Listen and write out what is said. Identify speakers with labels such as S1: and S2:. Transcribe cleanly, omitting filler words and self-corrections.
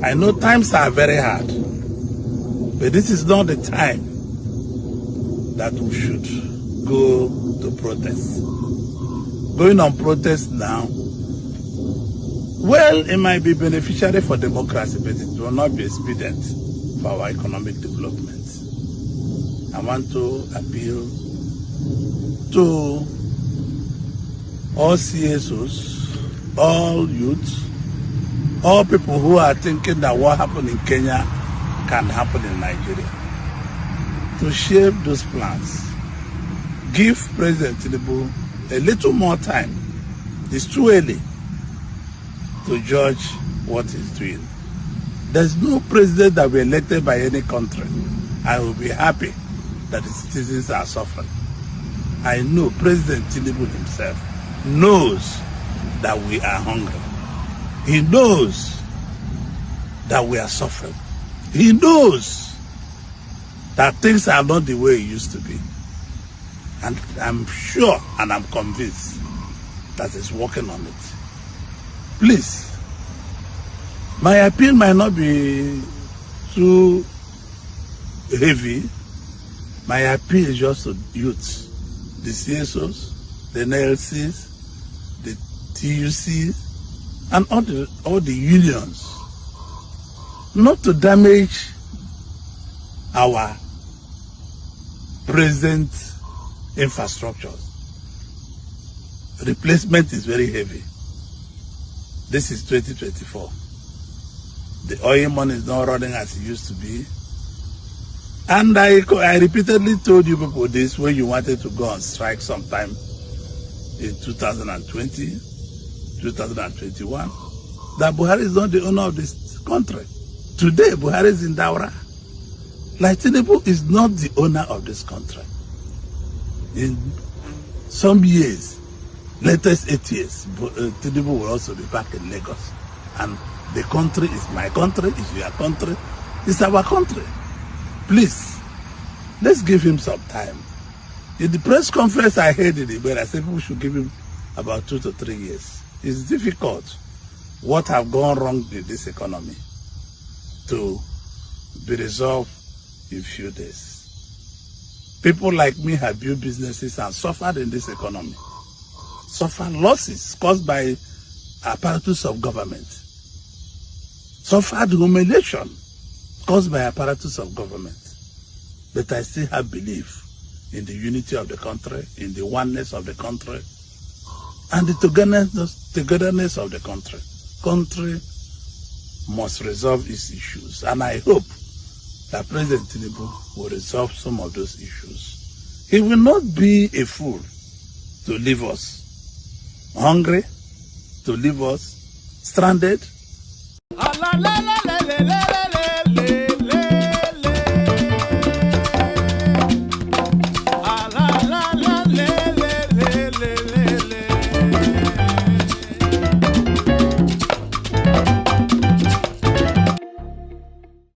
S1: I know times are very hard, but this is not the time that we should go to protest. Going on protest now, well, it might be beneficiary for democracy, but it will not be expedient for our economic development. I want to appeal to all CSOs, all youths, all people who are thinking that what happened in Kenya can happen in Nigeria, to shape those plans. Give President Tinubu a little more time. It's too early to judge what he's doing. There's no president that will be elected by any country. I will be happy that the citizens are suffering. I know President Tinubu himself knows that we are hungry. He knows that we are suffering. He knows that things are not the way it used to be. And I'm sure and I'm convinced that he's working on it. Please, my appeal might not be too heavy. My appeal is just to youths, the CSOs, the NLCs, the TUCs, and all the unions, not to damage our present infrastructure. Replacement is very heavy. This is 2024. The oil money is not running as it used to be. And I repeatedly told you people this when you wanted to go on strike sometime in 2020, 2021, that Buhari is not the owner of this country. Today, Buhari is in Daura. Like Tinubu is not the owner of this country. In some years, latest 8 years, Tinubu will also be back in Lagos. And the country is my country, is your country, it's our country. Please, let's give him some time. In the press conference I heard in Ibe, I said people should give him about 2 to 3 years. It's difficult what have gone wrong in this economy to be resolved in few days. People like me have built businesses and suffered in this economy. Suffered losses caused by apparatus of government. Suffered humiliation caused by apparatus of government. But I still have belief in the unity of the country, in the oneness of the country, and the togetherness of the country. Country must resolve its issues. And I hope that President Tinubu will resolve some of those issues. He will not be a fool to leave us hungry, to leave us stranded.